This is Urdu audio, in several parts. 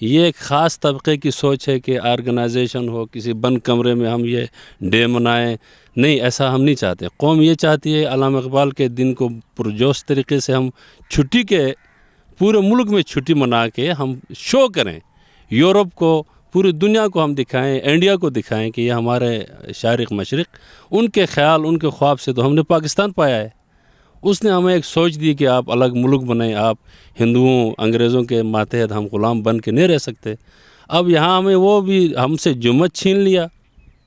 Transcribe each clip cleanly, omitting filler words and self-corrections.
یہ ایک خاص طبقے کی سوچ ہے کہ آرگنائزیشن ہو, کسی بند کمرے میں ہم یہ ڈے منائیں. نہیں, ایسا ہم نہیں چاہتے. قوم یہ چاہتی ہے علامہ اقبال کے دن کو پرجوش طریقے سے ہم چھٹی کے پورے ملک میں چھٹی منا کے ہم شو کریں, یورپ کو, پوری دنیا کو ہم دکھائیں, انڈیا کو دکھائیں کہ یہ ہمارے شارق مشرق. ان کے خیال, ان کے خواب سے تو ہم نے پاکستان پایا ہے. اس نے ہمیں ایک سوچ دی کہ آپ الگ ملک بنائیں, آپ ہندوؤں انگریزوں کے ماتحت ہم غلام بن کے نہیں رہ سکتے. اب یہاں ہمیں وہ بھی ہم سے جمعہ چھین لیا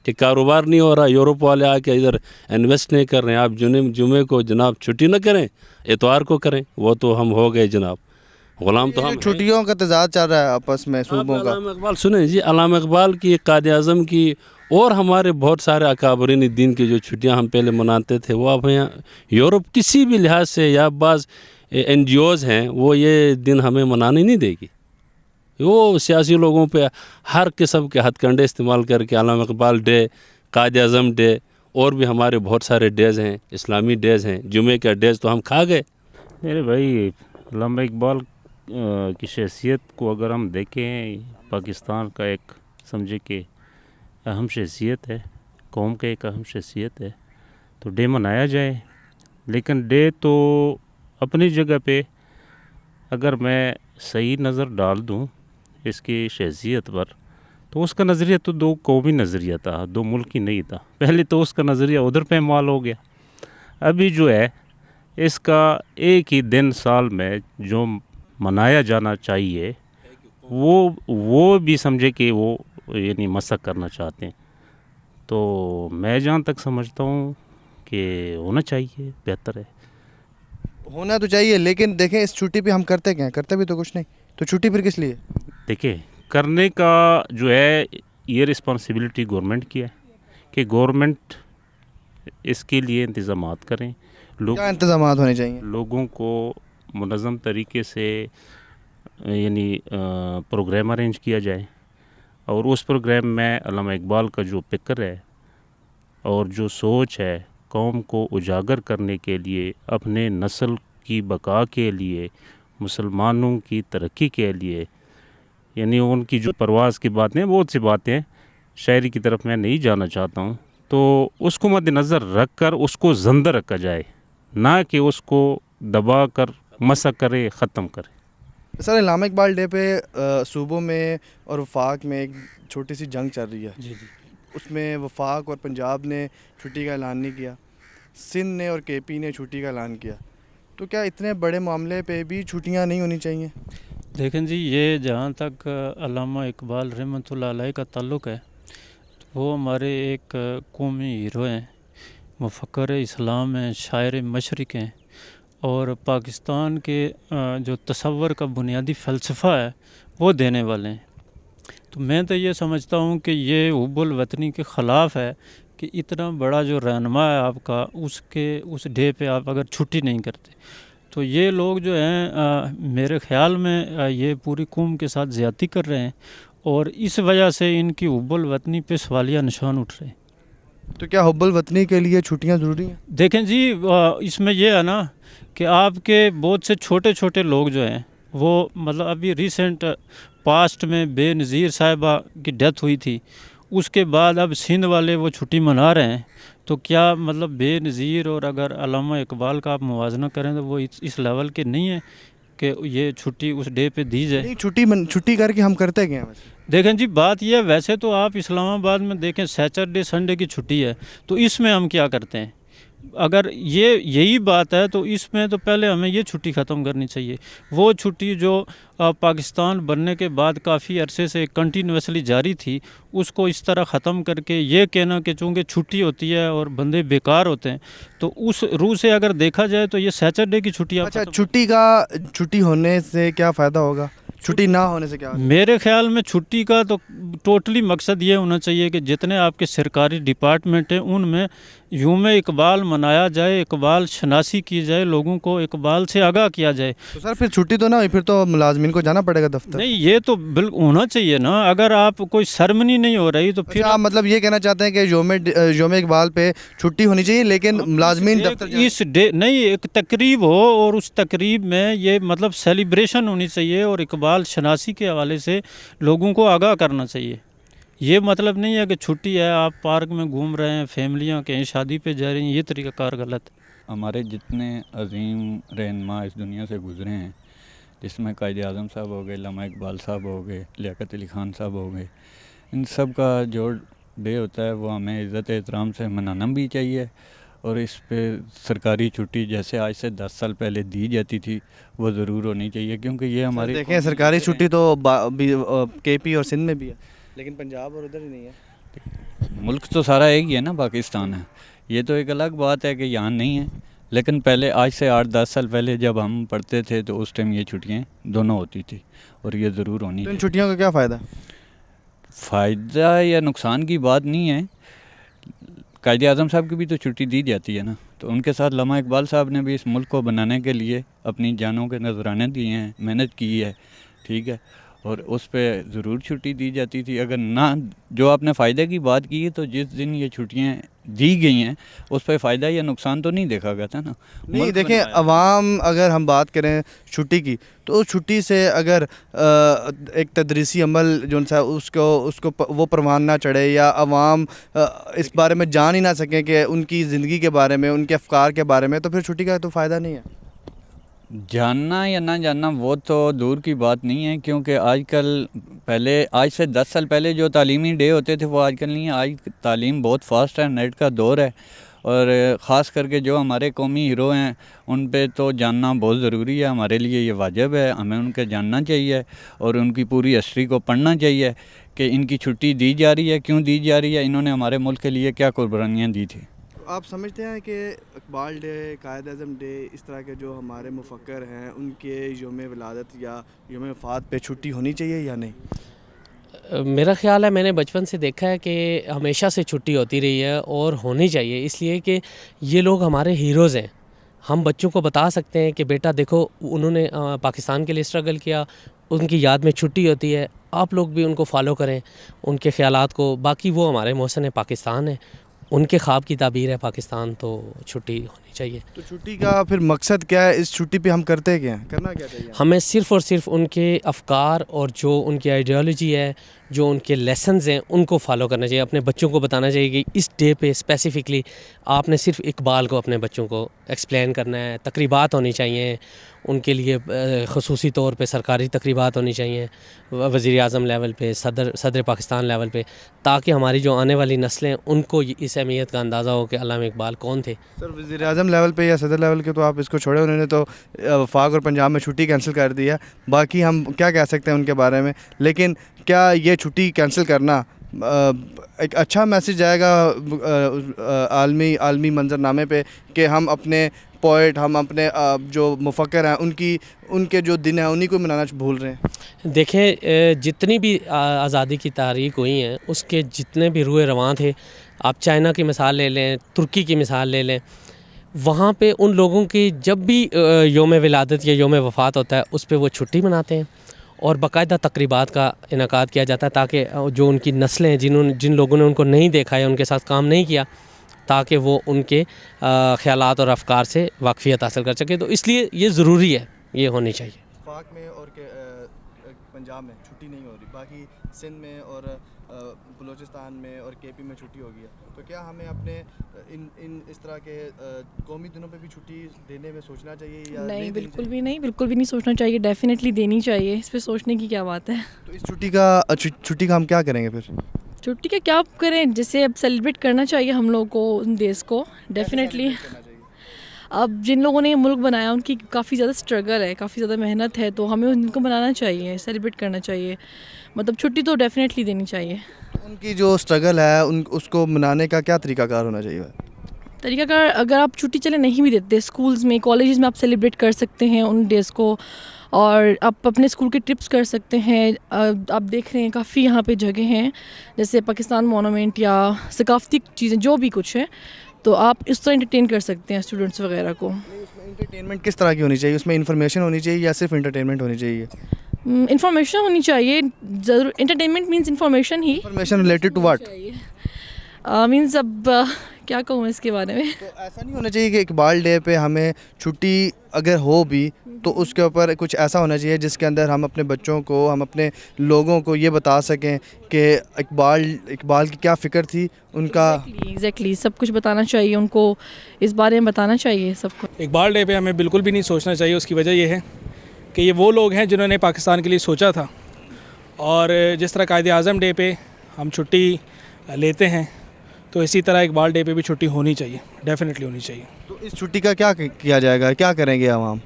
کہ کاروبار نہیں ہو رہا, یورپ والے آ کے ادھر انویسٹ نہیں کر رہے ہیں, آپ جمعے کو جناب چھٹی نہ کریں, اتوار کو کریں. وہ تو ہم ہو گئے جناب, غلام تو ہم. چھٹیوں کا تضاد چل رہا ہے آپس میں صوبوں کا. علامہ اقبال سنیں جی, علامہ اقبال کی, قائد اعظم کی اور ہمارے بہت سارے اکابرین دین کی جو چھٹیاں ہم پہلے مناتے تھے, وہ اب یہاں یورپ کسی بھی لحاظ سے یا بعض این جی اوز ہیں وہ یہ دن ہمیں منانے نہیں دے گی. وہ سیاسی لوگوں پہ ہر قسم کے ہتھ کنڈے استعمال کر کے علامہ اقبال ڈے, قائد اعظم ڈے اور بھی ہمارے بہت سارے ڈیز ہیں, اسلامی ڈیز ہیں, جمعے کا ڈیز تو ہم کھا گئے. میرے بھائی, علامہ اقبال کی شخصیت کو اگر ہم دیکھیں, پاکستان کا ایک سمجھے کہ اہم شخصیت ہے, قوم کا ایک اہم شخصیت ہے, تو ڈے منایا جائے. لیکن ڈے تو اپنی جگہ پہ اگر میں صحیح نظر ڈال دوں اس کی شخصیت پر, تو اس کا نظریہ تو دو قومی نظریہ تھا, دو ملکی نہیں تھا. پہلے تو اس کا نظریہ ادھر پہ مال ہو گیا. ابھی جو ہے اس کا ایک ہی دن سال میں جو منایا جانا چاہیے وہ بھی سمجھے کہ وہ یعنی مسخ کرنا چاہتے ہیں. تو میں جہاں تک سمجھتا ہوں کہ ہونا چاہیے, بہتر ہے. ہونا تو چاہیے, لیکن دیکھیں اس چھٹی پہ ہم کرتے کیا ہیں, کرتے بھی تو کچھ نہیں, تو چھٹی پھر کس لیے؟ دیکھیں, کرنے کا جو ہے یہ رسپانسبلٹی گورنمنٹ کی ہے کہ گورنمنٹ اس کے لیے انتظامات کریں. کیا انتظامات ہونے چاہیے؟ لوگوں کو منظم طریقے سے یعنی پروگرام ارینج کیا جائے, اور اس پروگرام میں علامہ اقبال کا جو فکر ہے اور جو سوچ ہے قوم کو اجاگر کرنے کے لیے, اپنے نسل کی بقا کے لیے, مسلمانوں کی ترقی کے لیے, یعنی ان کی جو پرواز کی باتیں, بہت سی باتیں شاعری کی طرف میں نہیں جانا چاہتا ہوں, تو اس کو مد نظر رکھ کر اس کو زندہ رکھا جائے, نہ کہ اس کو دبا کر مسخ کرے, ختم کرے. سر, علامہ اقبال ڈے پہ صوبوں میں اور وفاق میں ایک چھوٹی سی جنگ چل رہی ہے. جی. اس میں وفاق اور پنجاب نے چھٹی کا اعلان نہیں کیا, سندھ نے اور کے پی نے چھٹی کا اعلان کیا. تو کیا اتنے بڑے معاملے پہ بھی چھٹیاں نہیں ہونی چاہیے؟ دیکھیں جی, یہ جہاں تک علامہ اقبال رحمۃ اللہ علیہ کا تعلق ہے, تو وہ ہمارے ایک قومی ہیرو ہیں, مفکر اسلام ہیں, شاعر مشرق ہیں, اور پاکستان کے جو تصور کا بنیادی فلسفہ ہے وہ دینے والے ہیں. تو میں تو یہ سمجھتا ہوں کہ یہ حب الوطنی کے خلاف ہے کہ اتنا بڑا جو رہنما ہے آپ کا, اس ڈے پہ آپ اگر چھٹی نہیں کرتے. تو یہ لوگ جو ہیں میرے خیال میں یہ پوری قوم کے ساتھ زیادتی کر رہے ہیں, اور اس وجہ سے ان کی حب الوطنی پہ سوالیہ نشان اٹھ رہے ہیں. تو کیا حب الوطنی کے لیے چھٹیاں ضروری ہیں؟ دیکھیں جی, اس میں یہ ہے نا کہ آپ کے بہت سے چھوٹے چھوٹے لوگ جو ہیں وہ مطلب ابھی ریسنٹ پاسٹ میں بے نظیر صاحبہ کی ڈیتھ ہوئی تھی, اس کے بعد اب سندھ والے وہ چھٹی منا رہے ہیں. تو کیا مطلب بے نظیر اور اگر علامہ اقبال کا آپ موازنہ کریں تو وہ اس لیول کے نہیں ہیں کہ یہ چھٹی اس ڈے پہ دی جائے؟ نہیں, چھٹی کر کے ہم کرتے کیا ہیں؟ دیکھیں جی, بات یہ ہے, ویسے تو آپ اسلام آباد میں دیکھیں سیچرڈے سنڈے کی چھٹی ہے, تو اس میں ہم کیا کرتے ہیں؟ اگر یہی بات ہے تو اس میں تو پہلے ہمیں یہ چھٹی ختم کرنی چاہیے. وہ چھٹی جو پاکستان بننے کے بعد کافی عرصے سے کنٹینیوسلی جاری تھی, اس کو اس طرح ختم کر کے یہ کہنا کہ چونکہ چھٹی ہوتی ہے اور بندے بیکار ہوتے ہیں, تو اس روح سے اگر دیکھا جائے تو یہ سیچرڈے کی چھٹی. اچھا, چھٹی ہونے سے کیا فائدہ ہوگا, چھٹی نہ ہونے سے کیا ہوگا؟ میرے خیال میں چھٹی کا تو ٹوٹلی مقصد یہ ہونا چاہیے کہ جتنے آپ کے سرکاری ڈپارٹمنٹ ہیں ان میں یوم اقبال منایا جائے, اقبال شناسی کی جائے, لوگوں کو اقبال سے آگاہ کیا جائے. تو سر پھر چھٹی تو نہ ہوئی, پھر تو ملازمین کو جانا پڑے گا دفتر. نہیں, یہ تو بالکل ہونا چاہیے نا. اگر آپ کوئی سرمنی نہیں ہو رہی تو پھر اچھا, آپ مطلب یہ کہنا چاہتے ہیں کہ یوم اقبال پہ چھٹی ہونی چاہیے لیکن ملازمین دفتر جائیں. اس ڈے نہیں, ایک تقریب ہو اور اس تقریب میں یہ مطلب سیلیبریشن ہونی چاہیے اور اقبال شناسی کے حوالے سے لوگوں کو آگاہ کرنا چاہیے. یہ مطلب نہیں ہے کہ چھٹی ہے آپ پارک میں گھوم رہے ہیں, فیملیاں کہیں شادی پہ جا رہی ہیں, یہ طریقہ کار غلط. ہمارے جتنے عظیم رہنما اس دنیا سے گزرے ہیں, جس میں قائد اعظم صاحب ہو گئے, علامہ اقبال صاحب ہو گئے, لیاقت علی خان صاحب ہو گئے, ان سب کا جو ڈے ہوتا ہے وہ ہمیں عزت احترام سے منانا بھی چاہیے. اور اس پہ سرکاری چھٹی جیسے آج سے 10 سال پہلے دی جاتی تھی وہ ضرور ہونی چاہیے, کیونکہ یہ ہمارے دیکھیں سرکاری چھٹی تو کے پی اور سندھ میں بھی ہے لیکن پنجاب اور ادھر ہی نہیں ہے. ملک تو سارا ایک ہی ہے نا, پاکستان ہے. یہ تو ایک الگ بات ہے کہ یہاں نہیں ہے, لیکن پہلے آج سے 8-10 سال پہلے جب ہم پڑھتے تھے تو اس ٹائم یہ چھٹیاں دونوں ہوتی تھی اور یہ ضرور ہونی تو ان چاہیے. چھٹیوں کا کیا فائدہ؟ فائدہ یا نقصان کی بات نہیں ہے. قائد اعظم صاحب کی بھی تو چھٹی دی جاتی ہے نا, تو ان کے ساتھ علامہ اقبال صاحب نے بھی اس ملک کو بنانے کے لیے اپنی جانوں کے نذرانے دیے ہیں, محنت کی ہے, ٹھیک ہے, اور اس پہ ضرور چھٹی دی جاتی تھی. اگر نہ, جو آپ نے فائدے کی بات کی ہے تو جس دن یہ چھٹیاں دی گئی ہیں اس پہ فائدہ یا نقصان تو نہیں دیکھا گیا تھا نا. نہیں دیکھیں, عوام اگر ہم بات کریں چھٹی کی تو اس چھٹی سے اگر ایک تدریسی عمل جو ہے اس کو وہ پروان نہ چڑھے یا عوام اس بارے میں جان ہی نہ سکیں کہ ان کی زندگی کے بارے میں, ان کے افکار کے بارے میں, تو پھر چھٹی کا تو فائدہ نہیں ہے. جاننا یا نہ جاننا وہ تو دور کی بات نہیں ہے, کیونکہ آج کل آج سے 10 سال پہلے جو تعلیمی ڈے ہوتے تھے وہ آج کل نہیں ہے. آج تعلیم بہت فاسٹ ہے, نیٹ کا دور ہے, اور خاص کر کے جو ہمارے قومی ہیرو ہیں ان پہ تو جاننا بہت ضروری ہے. ہمارے لیے یہ واجب ہے, ہمیں ان کے جاننا چاہیے اور ان کی پوری ہسٹری کو پڑھنا چاہیے کہ ان کی چھٹی دی جا رہی ہے, کیوں دی جا رہی ہے, انہوں نے ہمارے ملک کے لیے کیا قربانیاں دی تھی. آپ سمجھتے ہیں کہ اقبال ڈے, قائد اعظم ڈے, اس طرح کے جو ہمارے مفکر ہیں ان کے یوم ولادت یا یوم وفات پہ چھٹی ہونی چاہیے یا نہیں؟ میرا خیال ہے, میں نے بچپن سے دیکھا ہے کہ ہمیشہ سے چھٹی ہوتی رہی ہے اور ہونی چاہیے, اس لیے کہ یہ لوگ ہمارے ہیروز ہیں. ہم بچوں کو بتا سکتے ہیں کہ بیٹا دیکھو انہوں نے پاکستان کے لیے اسٹرگل کیا, ان کی یاد میں چھٹی ہوتی ہے, آپ لوگ بھی ان کو فالو کریں, ان کے خیالات کو. باقی وہ ہمارے محسن پاکستان ہیں, ان کے خواب کی تعبیر ہے پاکستان, تو چھٹی ہونی چاہیے. تو چھٹی کا پھر مقصد کیا ہے؟ اس چھٹی پہ ہم کرتے کیا ہیں, کرنا کیا چاہیے؟ ہمیں صرف اور صرف ان کے افکار اور جو ان کی آئیڈیالوجی ہے, جو ان کے لیسنز ہیں, ان کو فالو کرنا چاہیے. اپنے بچوں کو بتانا چاہیے کہ اس ڈے پہ اسپیسیفکلی آپ نے صرف اقبال کو اپنے بچوں کو ایکسپلین کرنا ہے. تقریبات ہونی چاہیے ان کے لیے, خصوصی طور پہ سرکاری تقریبات ہونی چاہیے وزیر اعظم لیول پہ, صدر پاکستان لیول پہ, تاکہ ہماری جو آنے والی نسلیں ان کو اس اہمیت کا اندازہ ہو کہ علامہ اقبال کون تھے. سر وزیر اعظم لیول پہ یا صدر لیول کے تو آپ اس کو چھوڑے, انہوں نے تو وفاق اور پنجاب میں چھٹی کینسل کر دی ہے. باقی ہم کیا کہہ سکتے ہیں ان کے بارے میں, لیکن کیا یہ چھٹی کینسل کرنا ایک اچھا میسیج جائے گا عالمی منظرنامے پہ کہ ہم اپنے پوئٹ, ہم اپنے جو مفکر ہیں ان کے جو دن ہیں انہی کو منانا بھول رہے ہیں؟ دیکھیں, جتنی بھی آزادی کی تحریک ہوئی ہیں اس کے جتنے بھی روئے رواں تھے, آپ چائنا کی مثال لے لیں, ترکی کی مثال لے لیں, وہاں پہ ان لوگوں کی جب بھی یوم ولادت یا یوم وفات ہوتا ہے اس پہ وہ چھٹی مناتے ہیں اور باقاعدہ تقریبات کا انعقاد کیا جاتا ہے, تاکہ جو ان کی نسلیں ہیں, جن لوگوں نے ان کو نہیں دیکھا یا ان کے ساتھ کام نہیں کیا, تاکہ وہ ان کے خیالات اور افکار سے واقفیت حاصل کر سکے. تو اس لیے یہ ضروری ہے, یہ ہونی چاہیے. وفاق میں اور پنجاب میں چھٹی نہیں ہو رہی, باقی سندھ میں اور بلوچستان میں اور کے پی میں چھٹی ہو گئی ہے, تو کیا ہمیں اپنے ان اس طرح کے قومی دنوں پہ بھی چھٹی دینے میں سوچنا چاہیے یا نہیں؟ بالکل بھی نہیں سوچنا چاہیے, ڈیفینیٹلی دینی چاہیے, اس پہ سوچنے کی کیا بات ہے. تو اس چھٹی کا ہم کیا کریں گے پھر؟ چھٹی کا کیا کریں, جیسے اب سیلیبریٹ کرنا چاہیے ہم لوگوں کو ان ڈیز کو, ڈیفینیٹلی. اب جن لوگوں نے یہ ملک بنایا ان کی کافی زیادہ اسٹرگل ہے, کافی زیادہ محنت ہے, تو ہمیں ان کو منانا چاہیے, سیلیبریٹ کرنا چاہیے, مطلب چھٹی تو ڈیفینیٹلی دینی چاہیے. ان کی جو اسٹرگل ہے اس کو منانے کا کیا طریقہ کار ہونا چاہیے؟ طریقہ کار, اگر آپ چھٹی چلے نہیں بھی دیتے, اسکولز میں کالجز میں آپ سیلیبریٹ کر سکتے ہیں ان ڈیز کو, اور آپ اپنے اسکول کے ٹرپس کر سکتے ہیں. آپ دیکھ رہے ہیں کافی یہاں پہ جگہ ہیں جیسے پاکستان مونومنٹ یا ثقافتی چیزیں جو بھی کچھ ہے, تو آپ اس طرح انٹرٹین کر سکتے ہیں اسٹوڈنٹس وغیرہ کو. انٹرٹینمنٹ کس طرح کی ہونی چاہیے؟ اس میں انفارمیشن ہونی چاہیے یا صرف انٹرٹینمنٹ ہونی چاہیے؟ انفارمیشن ہونی چاہیے ضرور. انٹرٹینمنٹ مینس انفارمیشن ہی. Information related to what? Means اب کیا کہوں اس کے بارے میں. تو ایسا نہیں ہونا چاہیے کہ اقبال ڈے پہ ہمیں چھٹی اگر ہو بھی تو اس کے اوپر کچھ ایسا ہونا چاہیے جس کے اندر ہم اپنے بچوں کو، ہم اپنے لوگوں کو یہ بتا سکیں کہ اقبال کی کیا فکر تھی ان کا. ایگزیکٹلی سب کچھ بتانا چاہیے ان کو، اس بارے میں بتانا چاہیے سب کو. اقبال ڈے پہ ہمیں بالکل بھی نہیں سوچنا چاہیے. اس کی وجہ یہ ہے کہ یہ وہ لوگ ہیں جنہوں نے پاکستان کے لیے سوچا تھا، اور جس طرح قائد اعظم ڈے پہ ہم چھٹی لیتے ہیں تو اسی طرح اقبال ڈے پہ بھی چھٹی ہونی چاہیے، ڈیفینیٹلی ہونی چاہیے. تو اس چھٹی کا کیا کیا جائے گا، کیا کریں گے عوام؟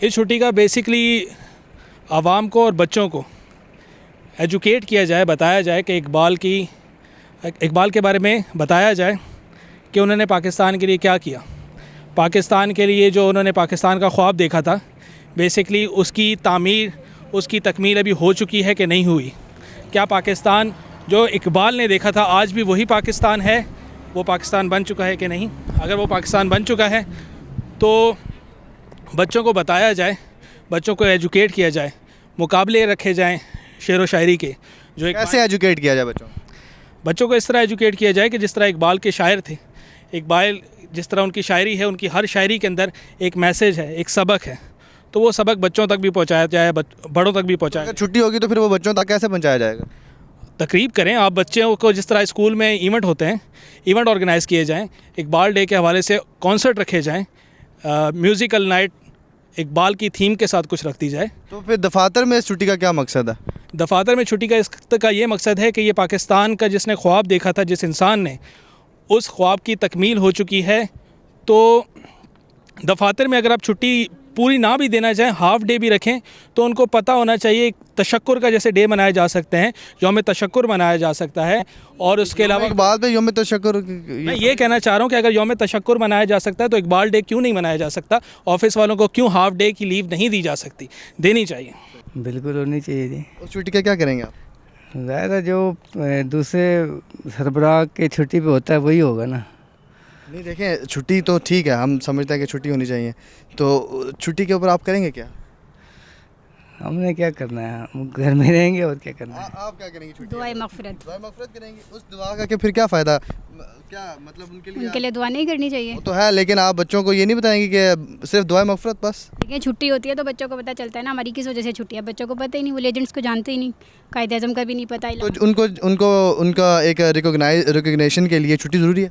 اس چھٹی کا بیسکلی عوام کو اور بچوں کو ایجوکیٹ کیا جائے، بتایا جائے کہ اقبال کے بارے میں بتایا جائے کہ انہوں نے پاکستان کے لیے کیا کیا. پاکستان کے لیے جو انہوں نے پاکستان کا خواب دیکھا تھا، بیسکلی اس کی تعمیر، اس کی تکمیل ابھی ہو چکی ہے کہ نہیں ہوئی. کیا پاکستان جو اقبال نے دیکھا تھا آج بھی وہی پاکستان ہے، وہ پاکستان بن چکا ہے کہ نہیں؟ اگر وہ پاکستان بن چکا ہے تو بچوں کو بتایا جائے، بچوں کو ایجوکیٹ کیا جائے، مقابلے رکھے جائیں شعر و شاعری کے. جو کیسے ایجوکیٹ کیا جائے بچوں کو اس طرح ایجوکیٹ کیا جائے کہ جس طرح اقبال کے شاعر تھے، اقبال جس طرح ان کی شاعری ہے، ان کی ہر شاعری کے اندر ایک میسیج ہے، ایک سبق ہے، تو وہ سبق بچوں تک بھی پہنچایا جائے، بڑوں تک بھی پہنچایا جائے. اگر چھٹی ہوگی تو پھر وہ بچوں تک کیسے پہنچایا جائے گا؟ تقریب کریں آپ بچوں کو، جس طرح اسکول میں ایونٹ ہوتے ہیں، ایونٹ آرگنائز کیے جائیں. اقبال ڈے کے حوالے سے کانسرٹ رکھے جائیں، میوزیکل نائٹ اقبال کی تھیم کے ساتھ کچھ رکھ دی جائے. تو پھر دفاتر میں اس چھٹی کا کیا مقصد ہے؟ دفاتر میں چھٹی کا یہ مقصد ہے کہ یہ پاکستان کا جس نے خواب دیکھا تھا، جس انسان نے، اس خواب کی تکمیل ہو چکی ہے. تو دفاتر میں اگر آپ چھٹی پوری نہ بھی دینا چاہیں، ہاف ڈے بھی رکھیں، تو ان کو پتہ ہونا چاہیے تشکر کا جیسے ڈے منائے جا سکتے ہیں، یوم تشکر منایا جا سکتا ہے. اور اس کے علاوہ اقبال پہ یوم تشکر، میں یہ کہنا چاہ رہا ہوں کہ اگر یوم تشکر منایا جا سکتا ہے تو اقبال ڈے کیوں نہیں منایا جا سکتا؟ آفس والوں کو کیوں ہاف ڈے کی لیو نہیں دی جا سکتی؟ دینی چاہیے. بالکل ہونی چاہیے جی. اس چھٹی کا کیا کریں گے آپ؟ ظاہر ہے جو دوسرے سربراہ کے چھٹی پہ ہوتا ہے وہی ہوگا نا. نہیں دیکھیں، چھٹی تو ٹھیک ہے، ہم سمجھتے ہیں کہ چھٹی ہونی چاہیے، تو چھٹی کے اوپر آپ کریں گے کیا؟ ہم نے کیا کرنا ہے، ہم گھر میں رہیں گے اور کیا کرنا ہے. آپ کیا کریں گے؟ دعائے مغفرت. دعائے مغفرت کریں گے. اس دعا کا کہ پھر کیا فائدہ، کیا مطلب ان کے لیے دعا نہیں کرنی چاہیے. وہ تو ہے، لیکن آپ بچوں کو یہ نہیں بتائیں گے کہ صرف دعائے مغفرت بس؟ دیکھیں چھٹی ہوتی ہے تو بچوں کو پتہ چلتا ہے نا ہماری کس وجہ سے چھٹی ہے. بچوں کو پتہ ہی نہیں، وہ لیجنڈس کو جانتے ہی نہیں، قائد اعظم کا بھی نہیں پتہ. تو ان کا ایک ریکگنیشن کے لیے چھٹی ضروری ہے.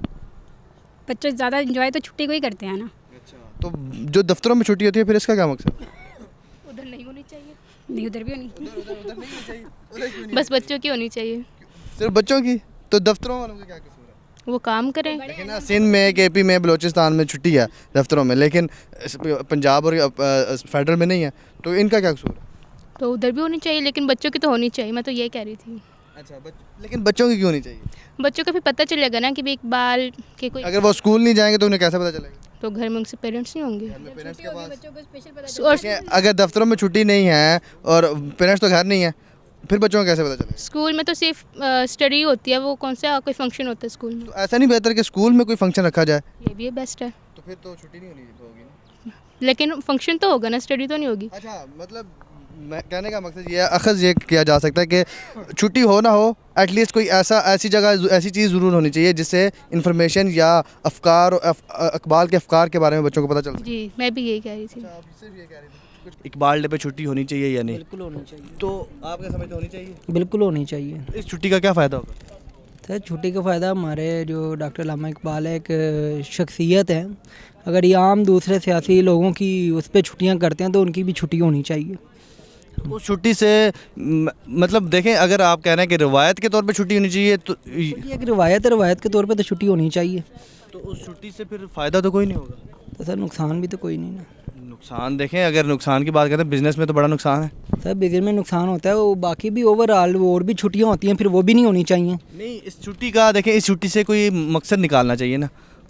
بچے زیادہ انجوائے تو چھٹی کو ہی کرتے ہیں نا. تو جو دفتروں میں چھٹی ہوتی ہے پھر اس کا کیا مقصد؟ ادھر نہیں ہونی چاہیے. نہیں، ادھر بھی ہونی، بس بچوں کی ہونی چاہیے. صرف بچوں کی؟ تو دفتروں والوں کا کیا قصور ہے؟ وہ کام کریں. لیکن سندھ میں، کے پی میں، بلوچستان میں چھٹی ہے دفتروں میں، لیکن پنجاب اور فیڈرل میں نہیں ہے، تو ان کا کیا قصور ہے؟ تو ادھر بھی ہونی چاہیے، لیکن بچوں کی تو ہونی چاہیے. میں تو یہ کہہ رہی تھی. اچھا، لیکن بچوں کی کیوں ہونی چاہیے؟ بچوں کو بھی پتہ چلے گا نا کہ بھی اقبال کے کوئی، اگر وہ اسکول نہیں جائیں گے تو انہیں کیسے پتہ چلے گا؟ تو گھر میں ان سے پیرنٹس نہیں ہوں گے. اگر دفتروں میں چھٹی نہیں ہے اور پیرنٹس تو گھر نہیں ہے، پھر بچوں کو کیسے پتہ چلے گا؟ اسکول میں تو صرف اسٹڈی ہوتی ہے، وہ کون سا کوئی فنکشن ہوتا ہے اسکول میں. ایسا نہیں بہتر کہ اسکول میں کوئی فنکشن رکھا جائے؟ یہ بھی بیسٹ ہے. تو پھر تو چھٹی نہیں ہوگی نا. لیکن فنکشن تو ہوگا نا، اسٹڈی تو نہیں ہوگی. اچھا، مطلب کہنے کا مقصد یہ ہے، اخذ یہ کیا جا سکتا ہے کہ چھٹی ہو نہ ہو، ایٹ لیسٹ کوئی ایسی جگہ، ایسی چیز ضرور ہونی چاہیے جس سے انفارمیشن یا افکار، اقبال کے افکار کے بارے میں بچوں کو پتہ چل سکے. جی میں بھی یہی کہہ رہی تھی. اقبال ڈے پہ چھٹی ہونی چاہیے یا نہیں؟ بالکل ہونی چاہیے. تو آپ کیا سمجھتے ہونی چاہیے؟ بالکل ہونی چاہیے. اس چھٹی کا کیا فائدہ ہوگا؟ سر چھٹی کا فائدہ ہمارے جو ڈاکٹر علامہ اقبال ہے، ایک شخصیت ہے. اگر یہ عام دوسرے سیاسی لوگوں کی اس پہ چھٹیاں کرتے ہیں تو ان کی بھی چھٹی ہونی چاہیے. اس چھٹی سے مطلب دیکھیں، اگر آپ کہہ رہے ہیں کہ روایت کے طور پہ چھٹی ہونی چاہیے تو ایک روایت کے طور پہ تو چھٹی ہونی چاہیے. تو اس چھٹی سے پھر فائدہ تو کوئی نہیں ہوگا. تو سر نقصان بھی تو کوئی نہیں نا. نقصان دیکھیں، اگر نقصان کی بات کرتے ہیں، بزنس میں تو بڑا نقصان ہے. سر بزنس میں نقصان ہوتا ہے، وہ باقی بھی اوور آل اور بھی چھٹیاں ہوتی ہیں، پھر وہ بھی نہیں ہونی چاہیے. نہیں، اس چھٹی کا دیکھیں، اس چھٹی سے کوئی مقصد نکالنا چاہیے نا.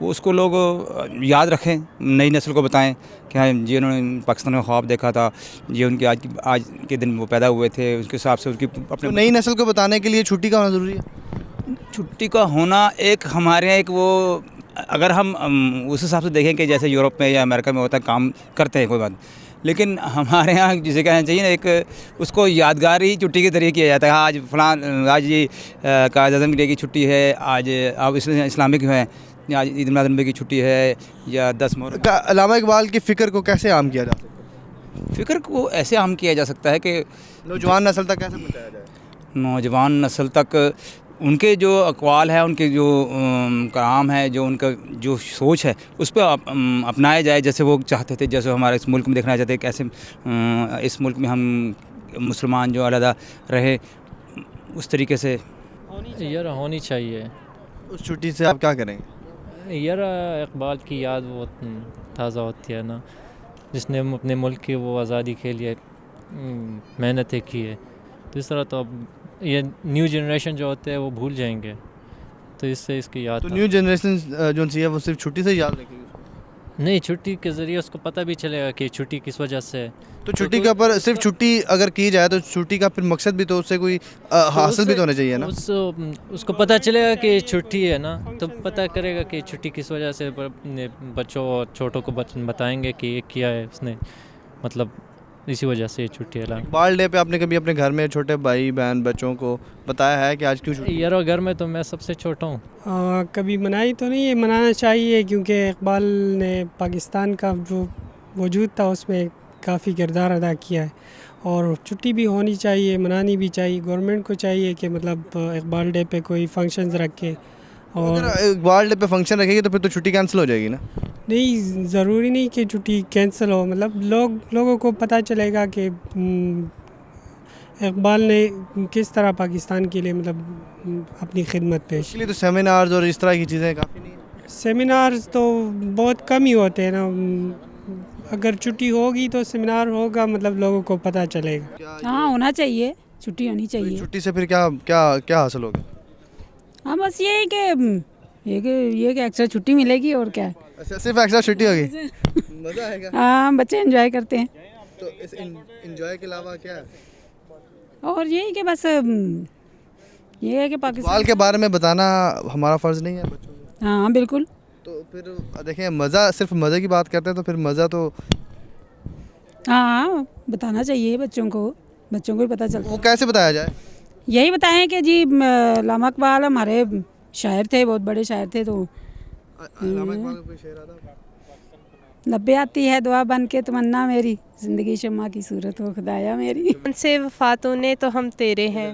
وہ اس کو لوگ یاد رکھیں, نئی نسل کو بتائیں کہ ہاں جی انہوں نے پاکستان میں خواب دیکھا تھا, یہ ان کے آج کے دن وہ پیدا ہوئے تھے, اس کے حساب سے اس کی اپنے نئی نسل کو بتانے کے لیے چھٹی کا ہونا ضروری ہے. چھٹی کا ہونا ایک ہمارے یہاں ایک وہ, اگر ہم اس حساب سے دیکھیں کہ جیسے یورپ میں یا امریکہ میں ہوتا ہے کام کرتے ہیں کوئی بات, لیکن ہمارے یہاں جسے کہنا چاہیے نا, ایک اس کو یادگاری چھٹی کے ذریعے کیا جاتا ہے. آج فلاں آج یہ قائد اعظم ڈے کی چھٹی ہے, آج اب اسلامک ہے, آج عید میلاد النبی کی چھٹی ہے, یا 10 محرم. علامہ اقبال کی فکر کو کیسے عام کیا جا سکتا ہے؟ فکر کو ایسے عام کیا جا سکتا ہے کہ نوجوان نسل تک کیسے پہنچایا جائے؟ نوجوان نسل تک ان کے جو اقوال ہیں, ان کے جو کلام ہے, جو ان کا جو سوچ ہے, اس پہ اپنایا جائے جیسے وہ چاہتے تھے. جیسے ہمارے اس ملک میں دیکھنا چاہتے ہیں کیسے اس ملک میں ہم مسلمان جو علیحدہ رہے, اس طریقے سے یار ہونی چاہیے. اس چھٹی سے آپ کیا کریں گے؟ یار اقبال کی یاد بہت تازہ ہوتی ہے نا, جس نے اپنے ملک کی وہ آزادی کے لیے محنتیں کی ہے. تو اس طرح تو اب یہ نیو جنریشن جو ہوتے ہیں وہ بھول جائیں گے, تو اس سے اس کی یاد. تو نیو جنریشن جو ہے وہ صرف چھٹی سے یاد رکھے گی؟ نہیں, چھٹی کے ذریعے اس کو پتہ بھی چلے گا کہ چھٹی کس وجہ سے. تو چھٹی کا پر صرف چھٹی اگر کی جائے تو چھٹی کا پھر مقصد بھی تو اس سے کوئی حاصل بھی تو ہونا چاہیے نا. اس کو پتہ چلے گا کہ چھٹی ہے نا, تو پتہ کرے گا کہ چھٹی کس وجہ سے. بچوں اور چھوٹوں کو بتائیں گے کہ یہ کیا ہے اس نے, مطلب اسی وجہ سے یہ چھٹی ہے. اقبال ڈے پہ آپ نے کبھی اپنے گھر میں چھوٹے بھائی بہن بچوں کو بتایا ہے کہ آج کیوں چھٹی؟ یار گھر میں تو میں سب سے چھوٹا ہوں. کبھی منائی تو نہیں ہے, منانا چاہیے کیونکہ اقبال نے پاکستان کا جو وجود تھا اس میں کافی کردار ادا کیا ہے, اور چھٹی بھی ہونی چاہیے, منانی بھی چاہیے. گورنمنٹ کو چاہیے کہ مطلب اقبال ڈے پہ کوئی فنکشنز رکھے. اور اقبال ڈے پہ فنکشن رکھے گی تو پھر تو چھٹی کینسل ہو جائے گی نا. نہیں, ضروری نہیں کہ چھٹی کینسل ہو, مطلب لوگوں کو پتہ چلے گا کہ اقبال نے کس طرح پاکستان کے لیے مطلب اپنی خدمت پیش. اس لیے تو سیمینارز اور اس طرح کی چیزیں کافی نہیں ہیں. سیمینارز تو بہت کم ہی ہوتے ہیں نا. اگر چھٹی ہوگی تو سیمینار ہوگا, مطلب لوگوں کو پتہ چلے گا. ہاں ہونا چاہیے, چھٹی ہونی چاہیے. چھٹی سے پھر کیا حاصل ہوگا؟ ہاں بس یہ ہے کہ ایکسٹرا چھٹی ملے گی, اور کیا ہے. صرف ایکسٹرا چھٹی ہوگی, مزہ آئے گا. ہاں بچے انجوائے کرتے ہیں. تو اس انجوائے کے علاوہ کیا ہے؟ اور یہی کہ بس یہ ہے کہ اقبال کے بارے میں بتانا ہمارا فرض نہیں ہے بچوں کو؟ ہاں بالکل. تو پھر دیکھیں مزہ, صرف مزے کی بات کرتے ہیں تو پھر مزہ تو ہاں بتانا چاہیے بچوں کو بھی پتہ چلتا. وہ کیسے بتایا جائے؟ یہی بتائیں کہ جی علامہ اقبال ہمارے شاعر تھے, بہت بڑے شاعر تھے. تو علامہ اقبال کا کوئی شعر آتا ہے؟ لبے آتی ہے دعا بن کے تمنا میری, زندگی شمع کی صورت ہو خدایا میری. ان سے وفاتوں نے تو ہم تیرے ہیں,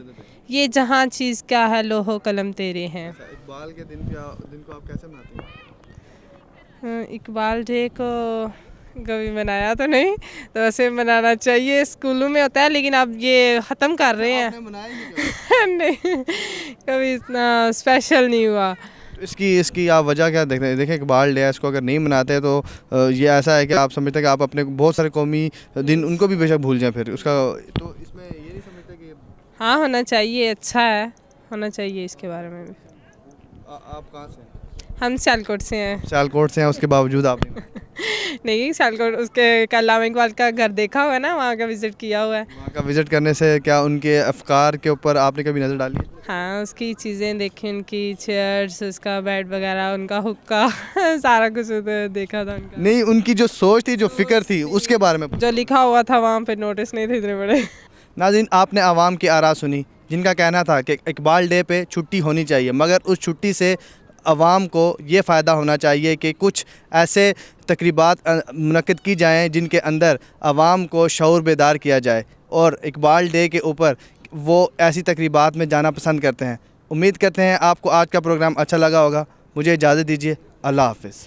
یہ جہاں چیز کیا ہے لوح و قلم تیرے ہیں. اقبال کے دن کو آپ کیسے مناتے ہیں؟ اقبال ڈے کو کبھی منایا تو نہیں, تو ویسے منانا چاہیے. اسکولوں میں ہوتا ہے لیکن اب یہ ختم کر رہے ہیں. نہیں, کبھی اتنا اسپیشل نہیں ہوا. اس کی آپ وجہ کیا دیکھتے ہیں؟ دیکھیں اقبال ڈے ہے, اس کو اگر نہیں مناتے تو یہ ایسا ہے کہ آپ سمجھتے ہیں کہ آپ اپنے بہت سارے قومی دن ان کو بھی بے شک بھول جائیں پھر اس کا. تو اس میں یہ نہیں سمجھتے کہ ہاں ہونا چاہیے, اچھا ہے, ہونا چاہیے اس کے بارے میں بھی. آپ کہاں سے ہیں؟ ہم سیالکوٹ سے ہیں. سیالکوٹ سے ہیں, اس کے باوجود آپ نہیں, سیالکوٹ اس کے علامہ اقبال کا گھر دیکھا ہوا ہے نا, وہاں کا وزٹ کیا ہوا ہے. وہاں کا وزٹ کرنے سے کیا ان کے افکار کے اوپر آپ نے کبھی نظر ڈالی؟ ہاں, اس کی چیزیں دیکھیں, ان کی چیئرس, اس کا بیڈ وغیرہ, ان کا حقہ, سارا کچھ دیکھا تھا ان کا. نہیں, ان کی جو سوچ تھی, جو فکر تھی, اس کے بارے میں جو لکھا ہوا تھا وہاں پہ نوٹس نہیں تھے اتنے بڑے. ناظرین, آپ نے عوام کی آراء سنی جن کا کہنا تھا کہ اقبال ڈے پہ چھٹی ہونی چاہیے, مگر اس چھٹی سے عوام کو یہ فائدہ ہونا چاہیے کہ کچھ ایسے تقریبات منعقد کی جائیں جن کے اندر عوام کو شعور بیدار کیا جائے, اور اقبال ڈے کے اوپر وہ ایسی تقریبات میں جانا پسند کرتے ہیں. امید کرتے ہیں آپ کو آج کا پروگرام اچھا لگا ہوگا. مجھے اجازت دیجیے, اللہ حافظ.